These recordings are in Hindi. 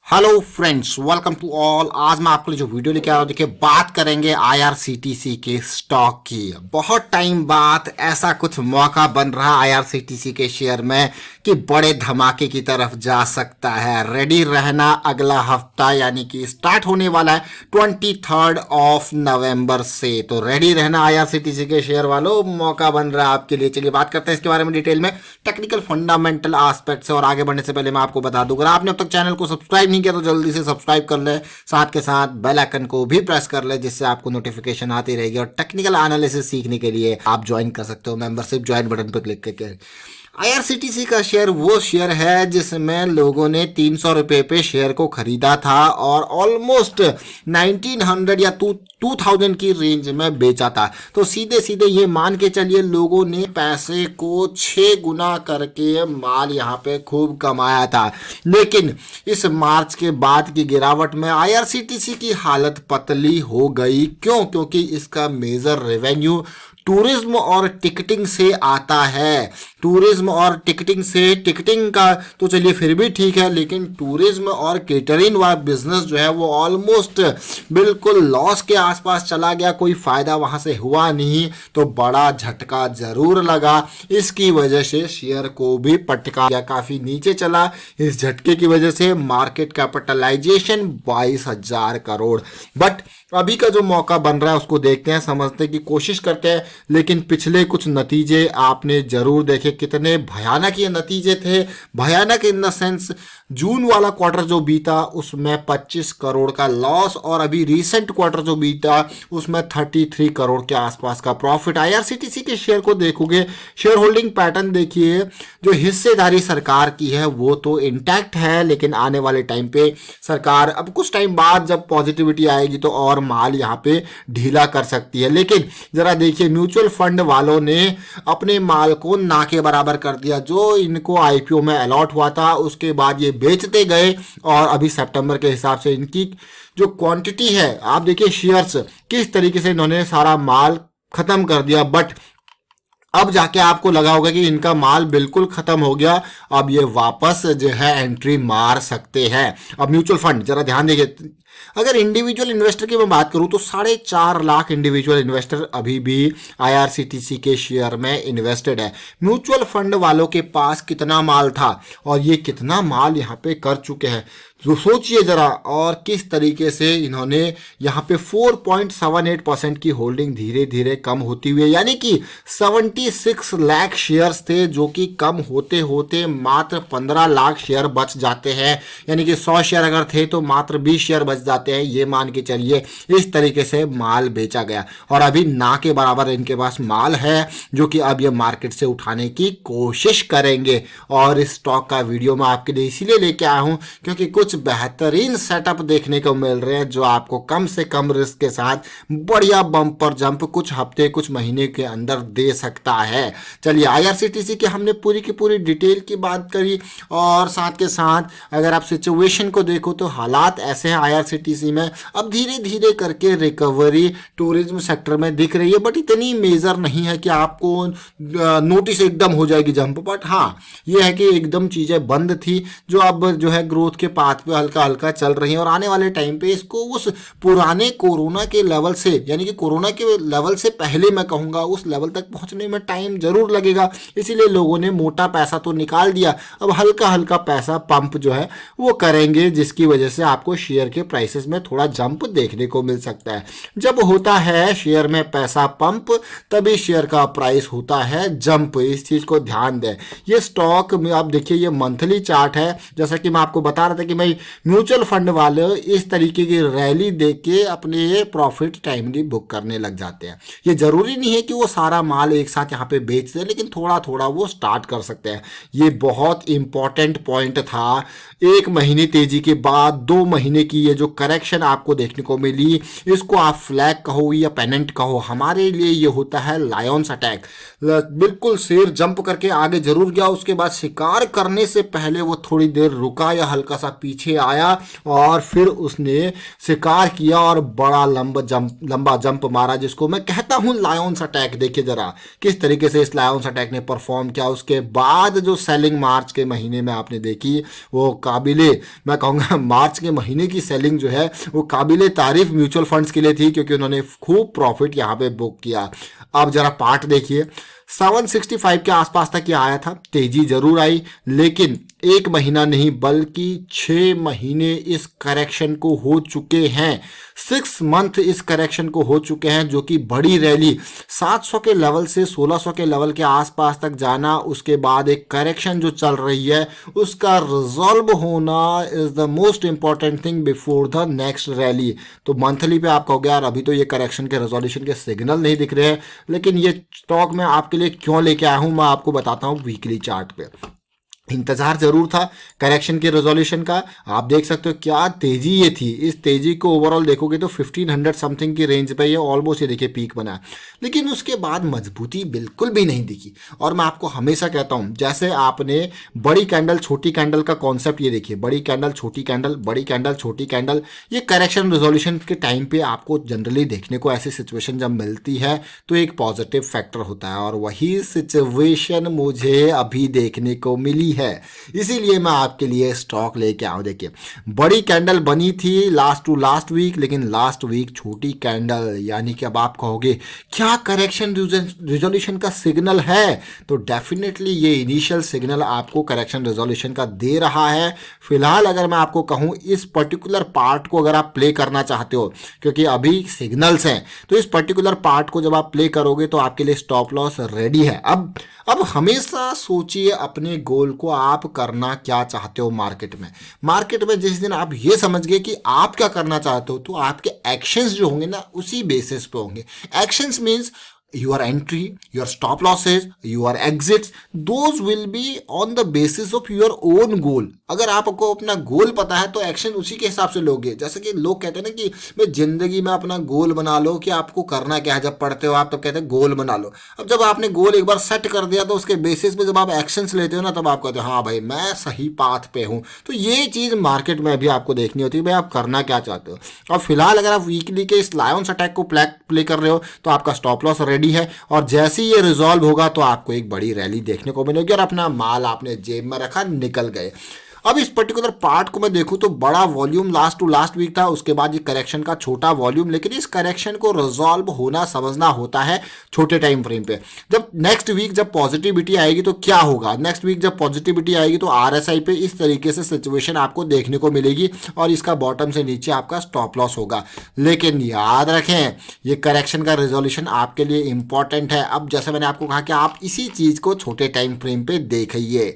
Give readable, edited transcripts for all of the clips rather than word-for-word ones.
Hello friends, welcome to all. आज मैं आपके लिए जो वीडियो लेके आया हूं, देखिए बात करेंगे आईआरसीटीसी के स्टॉक की। बहुत टाइम बाद ऐसा कुछ मौका बन रहा है आईआरसीटीसी के शेयर में कि बड़े धमाके की तरफ जा सकता है। रेडी रहना, अगला हफ्ता यानी कि स्टार्ट होने वाला है 23 नवंबर से। तो रेडी रहना आईआरसीटीसी के शेयर वालों, मौका बन रहा है आपके लिए। चलिए बात करते हैं इसके बारे में डिटेल में, टेक्निकल फंडामेंटल एस्पेक्ट से। और आगे बढ़ने से पहले मैं आपको बता दूं, अगर आपने अब तक चैनल को सब्सक्राइब नहीं किया तो जल्दी से सब्सक्राइब कर ले, साथ के साथ बेल आइकन को भी प्रेस कर ले, जिससे आपको नोटिफिकेशन आती रहेगी। और टेक्निकल एनालिसिस सीखने के लिए आप ज्वाइन कर सकते हो मेंबरशिप ज्वाइन बटन पर क्लिक करके। आईआरसीटीसी का शेयर वो शेयर है जिसमें लोगों ने 300 रुपए पे शेयर को खरीदा था और ऑलमोस्ट 1900 या 2000 की रेंज में बेचा था। तो सीधे सीधे ये मान के चलिए लोगों ने पैसे को 6 गुना करके माल यहाँ पे खूब कमाया था। लेकिन इस मार्च के बाद की गिरावट में आईआरसीटीसी की हालत पतली हो गई। क्यों? क्योंकि इसका मेजर रेवेन्यू टूरिज्म और टिकटिंग से आता है। टूरिज्म और टिकटिंग से, टिकटिंग का तो चलिए फिर भी ठीक है, लेकिन टूरिज्म और केटरिंग वाला बिजनेस जो है वो ऑलमोस्ट बिल्कुल लॉस के आसपास चला गया। कोई फायदा वहां से हुआ नहीं, तो बड़ा झटका जरूर लगा। इसकी वजह से शेयर को भी पटका गया, काफी नीचे चला। इस झटके की वजह से मार्केट कैपिटलाइजेशन 22,000 करोड़। बट अभी का जो मौका बन रहा है उसको देखते हैं, समझने की कोशिश करते हैं। लेकिन पिछले कुछ नतीजे आपने जरूर देखे, कितने भयानक ये नतीजे थे। भयानक इन द सेंस, जून वाला क्वार्टर जो बीता उसमें 25 करोड़ का लॉस, और अभी रिसेंट क्वार्टर जो बीता उसमें 33 करोड़ के आसपास का प्रॉफिट। आईआरसीटीसी के शेयर को देखोगे, शेयर होल्डिंग पैटर्न देखिए, जो हिस्सेदारी सरकार की है वो तो इंटैक्ट है, लेकिन आने वाले टाइम पे सरकार अब कुछ टाइम बाद जब पॉजिटिविटी आएगी तो और माल यहाँ पे ढीला कर सकती है। लेकिन जरा देखिए, म्यूचुअल फंड वालों ने अपने माल को ना के बराबर कर दिया। जो इनको आईपीओ में अलॉट हुआ था उसके बाद ये बेचते गए, और अभी सितंबर के हिसाब से इनकी जो क्वांटिटी है, आप देखिए शेयर्स किस तरीके से इन्होंने सारा माल खत्म कर दिया। बट अब जाके आपको लगा होगा कि इनका माल बिल्कुल खत्म हो गया, अब ये वापस जो है एंट्री मार सकते हैं। अब म्यूचुअल फंड जरा ध्यान देखिए, अगर इंडिविजुअल इन्वेस्टर की मैं बात करूं तो 4.5 लाख इंडिविजुअल इन्वेस्टर अभी भी आईआरसीटीसी के शेयर में इन्वेस्टेड है। म्यूचुअल फंड वालों के पास कितना माल था और ये कितना माल यहाँ पे कर चुके हैं, तो सोचिए जरा। और किस तरीके से इन्होंने यहाँ पे 4.78% की होल्डिंग धीरे धीरे कम होती हुई, यानी कि 76 लाख शेयर्स थे जो कि कम होते होते मात्र 15 लाख शेयर बच जाते हैं। यानी कि 100 शेयर अगर थे तो मात्र 20 शेयर बच जाते हैं, ये मान के चलिए। इस तरीके से माल बेचा गया और अभी ना के बराबर इनके पास माल है, जो कि अब ये मार्केट से उठाने की कोशिश करेंगे। और इस स्टॉक का वीडियो मैं आपके लिए इसीलिए लेके आया हूं क्योंकि कुछ बेहतरीन सेटअप देखने को मिल रहे हैं जो आपको कम से कम रिस्क के साथ बढ़िया बम्पर जंप कुछ हफ्ते कुछ महीने के अंदर दे सकता है। चलिए, आईआरसीटीसी की हमने पूरी की पूरी डिटेल की बात करी, और साथ के साथ अगर आप सिचुएशन को देखो तो हालात ऐसे हैं आईआरसीटीसी में। अब धीरे धीरे करके रिकवरी टूरिज्म सेक्टर में दिख रही है, बट इतनी मेजर नहीं है कि आपको नोटिस एकदम हो जाएगी जंप। बट हाँ, ये है कि एकदम चीजें बंद थी जो अब जो है ग्रोथ के पाथ पे हल्का हल्का चल रही है, और आने वाले टाइम पे इसको उस पुराने कोरोना के लेवल से, यानी कि कोरोना के लेवल से पहले मैं कहूंगा उस लेवल तक पहुंचने में टाइम जरूर लगेगा। इसीलिए लोगों ने मोटा पैसा तो निकाल दिया, अब हल्का हल्का पैसा पंप जो है वो करेंगे, जिसकी वजह से आपको शेयर के प्राइसेस में थोड़ा जंप देखने को मिल सकता है। जब होता है शेयर में पैसा पंप, तभी शेयर का प्राइस होता है जंप। इस चीज को ध्यान दें। ये स्टॉक में आप देखिए, ये मंथली चार्ट है, जैसा कि मैं आपको बता रहा था कि भाई म्यूचुअल फंड वाले इस तरीके की रैली देख के अपने प्रॉफिट टाइमली बुक करने लग जाते हैं। ये जरूरी नहीं है कि वो सारा माल एक साथ यहाँ पे बेच दें, लेकिन थोड़ा थोड़ा वो स्टार्ट कर सकते हैं। ये बहुत इंपॉर्टेंट पॉइंट था। 1 महीने तेजी के बाद 2 महीने की ये जो करेक्शन आपको देखने को मिली, इसको आप फ्लैग कहो या पेनेंट कहो, हमारे लिए ये होता है लायंस अटैक। बिल्कुल शेर जंप करके आगे जरूर गया, उसके बाद शिकार करने से पहले वो थोड़ी देर रुका या हल्का सा पीछे पीछे आया और फिर उसने शिकार किया और बड़ा लंबा जंप मारा, जिसको मैं कहता हूं लायंस अटैक। देखिए जरा किस तरीके से इस लायंस अटैक ने परफॉर्म किया। उसके बाद जो सेलिंग मार्च के महीने में आपने देखी, वो काबिले, मैं कहूँगा मार्च के महीने की सेलिंग जो है वो काबिले तारीफ म्यूचुअल फंड्स के लिए थी, क्योंकि उन्होंने खूब प्रॉफिट यहाँ पे बुक किया। अब जरा पार्ट देखिए, 765 के आसपास तक ये आया था, तेजी जरूर आई, लेकिन एक महीना नहीं बल्कि 6 महीने इस करेक्शन को हो चुके हैं। 6 मंथ इस करेक्शन को हो चुके हैं, जो कि बड़ी रैली 700 के लेवल से 1600 के लेवल के आसपास तक जाना, उसके बाद एक करेक्शन जो चल रही है उसका रिजॉल्व होना is the most important thing before the next rally. तो मंथली पे आप कहोगे यार अभी तो ये करेक्शन के रेजोल्यूशन के सिग्नल नहीं दिख रहे हैं, लेकिन ये स्टॉक मैं आपके लिए क्यों लेके आया हूं, मैं आपको बताता हूं। वीकली चार्ट पे इंतजार जरूर था करेक्शन के रेजोल्यूशन का। आप देख सकते हो क्या तेजी ये थी। इस तेजी को ओवरऑल देखोगे तो 1500 समथिंग की रेंज पे ये ऑलमोस्ट, ये देखिए पीक बना, लेकिन उसके बाद मजबूती बिल्कुल भी नहीं दिखी। और मैं आपको हमेशा कहता हूं, जैसे आपने बड़ी कैंडल छोटी कैंडल का कॉन्सेप्ट, ये देखिए बड़ी कैंडल छोटी कैंडल, बड़ी कैंडल छोटी कैंडल, ये करेक्शन रेजोल्यूशन के टाइम पे आपको जनरली देखने को ऐसी सिचुएशन जब मिलती है तो एक पॉजिटिव फैक्टर होता है, और वही सिचुएशन मुझे अभी देखने को मिली है। इसीलिए मैं आपके लिए स्टॉक लेके आऊं। देखिए बड़ी कैंडल बनी थी लास्ट टू लास्ट वीक, लेकिन लास्ट वीक छोटी कैंडल, यानी कि अब आप कहोगे क्या करेक्शन रिजोल्यूशन का सिग्नल है, तो डेफिनेटली ये इनिशियल सिग्नल आपको करेक्शन रिजोल्यूशन का दे रहा है। फिलहाल अगर मैं आपको कहूं इस पर्टिकुलर पार्ट को अगर आप प्ले करना चाहते हो, क्योंकि अभी सिग्नल्स हैं, तो इस पर्टिकुलर पार्ट को जब आप प्ले करोगे तो आपके लिए स्टॉप लॉस रेडी है। अब हमेशा सोचिए अपने गोल को आप करना क्या चाहते हो मार्केट में जिस दिन आप ये समझ गए कि आप क्या करना चाहते हो, तो आपके एक्शंस जो होंगे ना उसी बेसिस पे होंगे। Actions means your entry, your stop losses, your exits, those will be on the basis of your own goal। अगर आपको अपना गोल पता है तो एक्शन उसी के हिसाब से लोगे। जैसे कि लोग कहते हैं ना कि भाई जिंदगी में अपना गोल बना लो, कि आपको करना क्या है। जब पढ़ते हो आप तब कहते हैं गोल बना लो। अब जब आपने गोल एक बार सेट कर दिया तो उसके बेसिस पे जब आप एक्शंस लेते हो ना, तब आप कहते हो हाँ भाई मैं सही पाथ पे हूँ। तो ये चीज़ मार्केट में भी आपको देखनी होती है, भाई आप करना क्या चाहते हो। और फिलहाल अगर आप वीकली के इस लायंस अटैक को प्ले कर रहे हो तो आपका स्टॉप लॉस रेडी है, और जैसे ही ये रिजॉल्व होगा तो आपको एक बड़ी रैली देखने को मिलेगी और अपना माल आपने जेब में रखा, निकल गए। अब इस पर्टिकुलर पार्ट को मैं देखूं तो बड़ा volume last to last week था, उसके बाद ये करेक्शन का छोटा वॉल्यूम, लेकिन इस करेक्शन को रिजॉल्व होना समझना होता है छोटे टाइम फ्रेम पे। जब नेक्स्ट वीक जब पॉजिटिविटी आएगी तो क्या होगा, नेक्स्ट वीक जब पॉजिटिविटी आएगी तो आरएसआई पे इस तरीके से सिचुएशन आपको देखने को मिलेगी और इसका बॉटम से नीचे आपका स्टॉप लॉस होगा। लेकिन याद रखें ये करेक्शन का रिजोल्यूशन आपके लिए इंपॉर्टेंट है। अब जैसे मैंने आपको कहा कि आप इसी चीज को छोटे टाइम फ्रेम पे देखिए।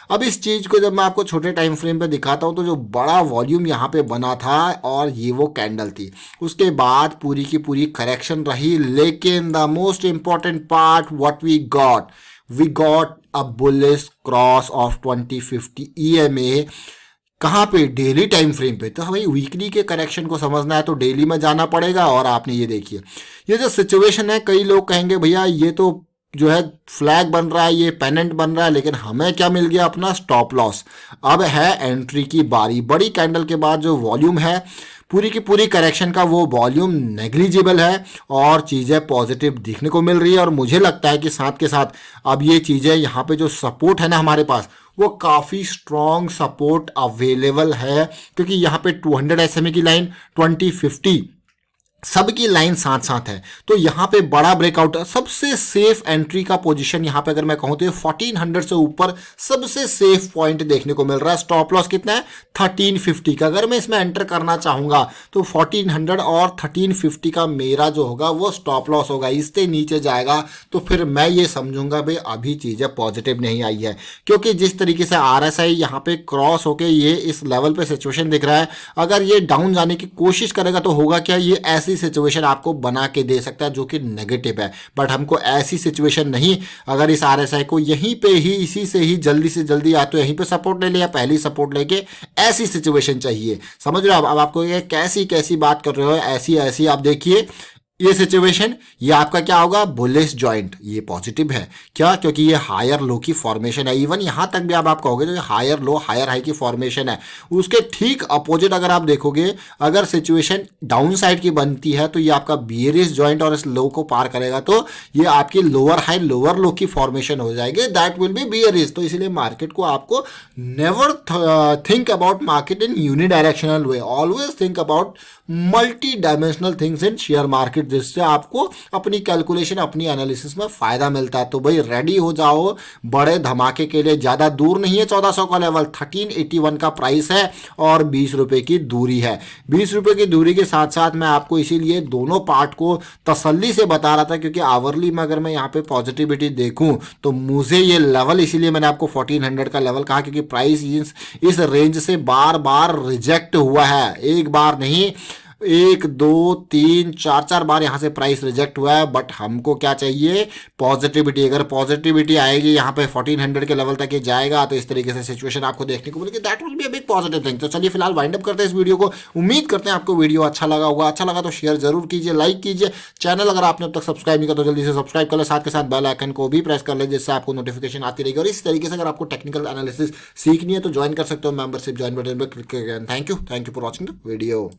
अब इस चीज़ को जब मैं आपको छोटे टाइम फ्रेम पे दिखाता हूँ तो जो बड़ा वॉल्यूम यहाँ पे बना था और ये वो कैंडल थी, उसके बाद पूरी की पूरी करेक्शन रही, लेकिन the most important part what we got a bullish cross of 2050 EMA। कहाँ पे, डेली टाइम फ्रेम पे। तो भाई वीकली के करेक्शन को समझना है तो डेली में जाना पड़ेगा। और आपने ये देखिए ये जो सिचुएशन है, कई लोग कहेंगे भैया ये तो जो है फ्लैग बन रहा है, ये पेनेंट बन रहा है, लेकिन हमें क्या मिल गया, अपना स्टॉप लॉस। अब है एंट्री की बारी। बड़ी कैंडल के बाद जो वॉल्यूम है पूरी की पूरी करेक्शन का, वो वॉल्यूम नेग्लिजिबल है और चीज़ें पॉजिटिव दिखने को मिल रही है। और मुझे लगता है कि साथ के साथ अब ये चीज़ें यहाँ पे जो सपोर्ट है ना हमारे पास, वो काफ़ी स्ट्रॉन्ग सपोर्ट अवेलेबल है, क्योंकि यहाँ पे 200 SMA की लाइन, 2050 सबकी लाइन साथ साथ है। तो यहाँ पे बड़ा ब्रेकआउट, सबसे सेफ एंट्री का पोजीशन यहाँ पे अगर मैं कहूँ तो 1400 से ऊपर सबसे सेफ पॉइंट देखने को मिल रहा है। स्टॉप लॉस कितना है, 1350 का। अगर मैं इसमें एंटर करना चाहूँगा तो 1400 और 1350 का मेरा जो होगा वो स्टॉप लॉस होगा। इससे नीचे जाएगा तो फिर मैं ये समझूंगा भाई अभी चीज़ें पॉजिटिव नहीं आई है, क्योंकि जिस तरीके से RSI यहाँ पे क्रॉस होके ये इस लेवल पे सिचुएशन दिख रहा है, अगर ये डाउन जाने की कोशिश करेगा तो होगा क्या, ये ऐसी सिचुएशन आपको बना के दे सकता है जो कि नेगेटिव है। बट हमको ऐसी सिचुएशन नहीं, अगर इस RSI को यहीं पे ही इसी से ही जल्दी से जल्दी या तो यहीं पे सपोर्ट ले लिया, पहली सपोर्ट लेके, ऐसी सिचुएशन चाहिए। समझ रहे हो? अब आपको ये कैसी कैसी बात कर रहे हो, ऐसी ऐसी आप देखिए ये सिचुएशन, ये आपका क्या होगा, बुलिश जॉइंट, ये पॉजिटिव है। क्या? क्योंकि ये हायर लो की फॉर्मेशन है। इवन यहां तक भी आप कहोगे तो ये हायर लो हायर हाई की फॉर्मेशन है। उसके ठीक अपोजिट अगर आप देखोगे, अगर सिचुएशन डाउन साइड की बनती है तो ये आपका बियरिश जॉइंट और इस लो को पार करेगा तो ये आपकी लोअर हाई लोअर लो की फॉर्मेशन हो जाएगी, दैट विल बी बियरिश। तो इसलिए मार्केट को आपको never think about market in unidirectional way, always think about multi dimensional things in share market, जिससे आपको अपनी कैलकुलेशन अपनी एनालिसिस में फायदा मिलता है। तो भाई रेडी हो जाओ बड़े धमाके के लिए। ज्यादा दूर नहीं है 1400 का लेवल, 1381 का प्राइस है और 20 रुपए की दूरी है। 20 रुपए की दूरी के साथ साथ मैं आपको इसीलिए दोनों पार्ट को तसल्ली से बता रहा था, क्योंकि आवरली में अगर मैं यहाँ पे पॉजिटिविटी देखूं तो मुझे ये लेवल, इसीलिए मैंने आपको 1400 का लेवल कहा, क्योंकि प्राइस इस रेंज से बार बार रिजेक्ट हुआ है। एक बार नहीं, 1 2 3 4 4 बार यहां से प्राइस रिजेक्ट हुआ है। बट हमको क्या चाहिए, पॉजिटिविटी। अगर पॉजिटिविटी आएगी यहाँ पे 1400 के लेवल तक ये जाएगा तो इस तरीके से सिचुएशन आपको देखने को मिलेगी, that will be a big positive thing. तो चलिए फिलहाल वाइंड अप करते हैं इस वीडियो को। उम्मीद करते हैं आपको वीडियो अच्छा लगा होगा। अच्छा लगा तो शेयर जरूर कीजिए, लाइक कीजिए। चैनल अगर आपने अब तक सब्सक्राइब नहीं किया तो जल्दी से सब्सक्राइब कर ले, साथ के साथ बेल आइकन को भी प्रेस कर ले, जिससे आपको नोटिफिकेशन आती रहेगी। और इस तरीके से अगर आपको टेक्निकल एनालिसिस सीखनी है तो ज्वाइन कर सकते हो, मेंबरशिप ज्वाइन बटन पर क्लिक करके। Thank you for watching the video.